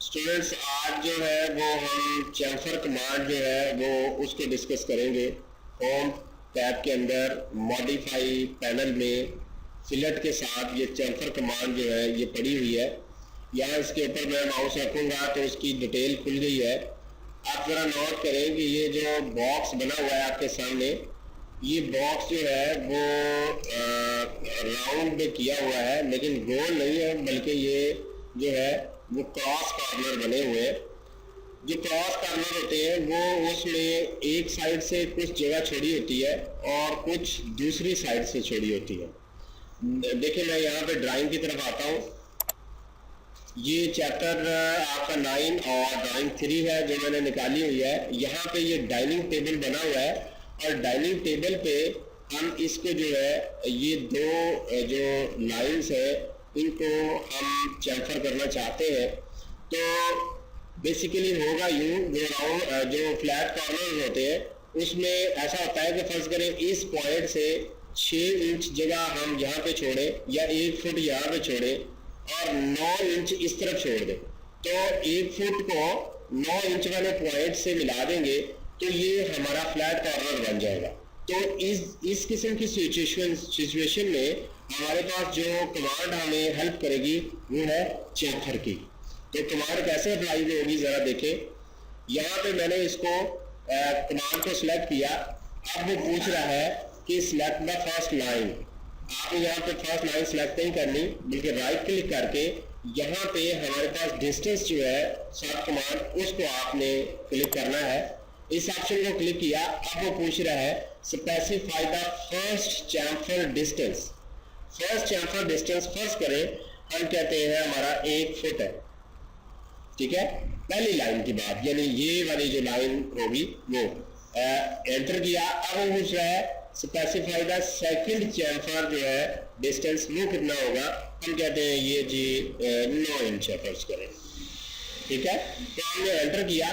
Students आज जो है वो हम चैम्फर कमांड जो है वो उसको डिस्कस करेंगे। होम टैब के अंदर मॉडिफाई पैनल में फिलेट के साथ ये चैम्फर कमांड जो है ये पड़ी हुई है। यहाँ इसके ऊपर मैं माउस रखूंगा तो उसकी डिटेल खुल गई है। आप जरा नोट करें कि ये जो बॉक्स बना हुआ है आपके सामने, ये बॉक्स जो है वो राउंड किया हुआ है लेकिन गोल नहीं है, बल्कि ये जो है वो क्रॉस कॉर्नर बने हुए हैं। जो क्रॉस कॉर्नर होते हैं वो उसमें एक साइड से कुछ जगह छोड़ी होती है और कुछ दूसरी साइड से छोड़ी होती है। देखिए मैं यहाँ पे ड्राइंग की तरफ आता हूँ। ये चैप्टर आपका 9 और ड्राइंग 3 है जो मैंने निकाली हुई है। यहाँ पे ये डाइनिंग टेबल बना हुआ है और डाइनिंग टेबल पे हम इसको जो है ये दो जो लाइंस है इनको हम चैम्फर करना चाहते हैं। तो बेसिकली होगा यूं, जो फ्लैट कॉर्नर होते हैं उसमें ऐसा होता है कि फर्ज करें इस पॉइंट से 6 इंच जगह हम यहाँ पे छोड़े या 1 फुट यहाँ पे छोड़े और 9 इंच इस तरफ छोड़ दें, तो 1 फुट को 9 इंच वाले पॉइंट से मिला देंगे तो ये हमारा फ्लैट कॉर्नर बन जाएगा। तो इस किस्म की सिचुएशन में हमारे पास जो कमांड हमें हेल्प करेगी वो है चैम्फर की। तो कमांड कैसे अप्लाई होगी जरा देखें। यहाँ पे मैंने इसको कमांड को सिलेक्ट किया। अब वो पूछ रहा है कि सिलेक्ट द फर्स्ट लाइन। आपने यहाँ पे फर्स्ट लाइन सिलेक्ट नहीं करनी, बल्कि राइट क्लिक करके यहाँ पे हमारे पास डिस्टेंस जो है सब कमांड उसको आपने क्लिक करना है। इस ऑप्शन को क्लिक किया। अब वो पूछ रहा है specify the first chamfer distance. First chamfer distance first करें, हम कहते हैं हमारा 1 फुट है, ठीक है। पहली लाइन की बात, यानी ये वाली जो लाइन होगी वो एंटर किया। अब वो पूछ रहा है स्पेसिफाई द सेकंड चैम्फर जो है डिस्टेंस वो कितना होगा। हम कहते हैं ये जी 9 इंच है फर्स्ट करें, ठीक है। तो हमने एंटर किया।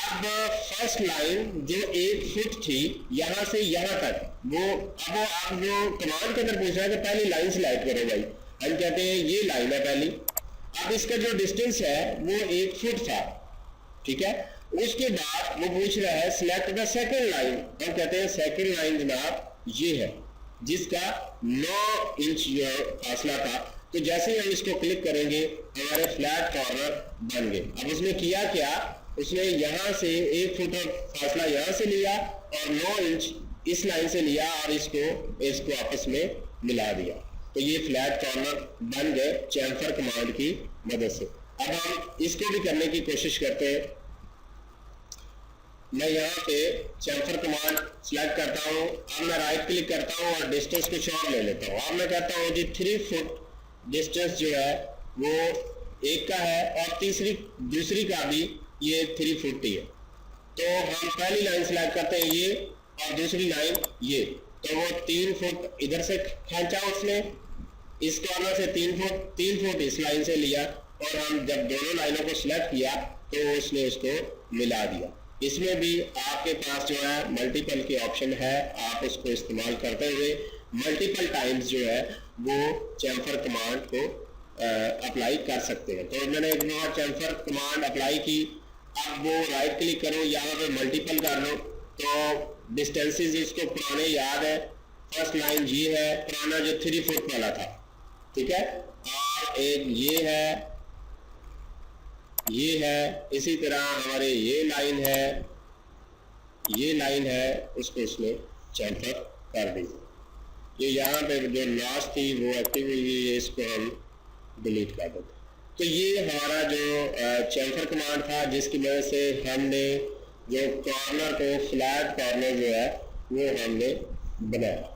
अब फर्स्ट लाइन जो 1 फुट थी यहां से यहां तक वो अब जो कमांड के अंदर पूछ रहा है कि पहली लाइन सिलेक्ट करो भाई, हम कहते हैं ये लाइन है पहली। अब इसका जो डिस्टेंस है वो 1 फुट था, ठीक है। उसके बाद वो पूछ रहा है सिलेक्ट द सेकंड लाइन। हम कहते हैं सेकंड लाइन जनाब ये है जिसका 9 इंच जो फासला था। तो जैसे ही हम इसको क्लिक करेंगे हमारे फ्लैट कॉर्नर बन गए। अब उसने किया क्या, उसने यहां से 1 फुट फासला यहां से लिया और 9 इंच इस लाइन से लिया और इसको आपस में मिला दिया। तो ये फ्लैट कॉर्नर बन गए चैम्फर कमांड की मदद से। अब हम इसको भी करने की कोशिश करते हैं। मैं यहाँ पे चैम्फर कमांड सिलेक्ट करता हूँ। अब मैं राइट क्लिक करता हूँ और डिस्टेंस कुछ और ले लेता हूँ। अब मैं कहता हूँ जी 3 फुट डिस्टेंस जो है वो एक का है और दूसरी का भी ये 3 फुट ही है। तो हम पहली लाइन सिलेक्ट करते हैं ये और दूसरी लाइन ये, तो वो 3 फुट इधर से खींचा उसने, इस कॉर्नर से 3 फुट इस लाइन से लिया और हम जब दोनों लाइनों को सिलेक्ट किया तो उसने इसको मिला दिया। इसमें भी आपके पास जो है मल्टीपल के ऑप्शन है, आप उसको इस्तेमाल करते हुए मल्टीपल टाइम्स जो है वो चैम्फर कमांड को अप्लाई कर सकते हैं। तो मैंने एक बार चैम्फर कमांड अप्लाई की। अब वो राइट क्लिक करो, यहाँ पे मल्टीपल कर लो तो डिस्टेंसेस इसको पुराने याद है। फर्स्ट लाइन ये है पुराना जो 3 फुट वाला था, ठीक है। और एक ये है, इसी तरह हमारे ये लाइन है उसको इसमें चैम्फर कर दी। ये यहाँ पे जो लास्ट थी वो एक्टिव हुई है, इसको हम डिलीट कर देते। तो ये हमारा जो चैम्फर कमांड था जिसकी वजह से हमने जो कॉर्नर को फ्लैट कॉर्नर जो है वो हमने बनाया।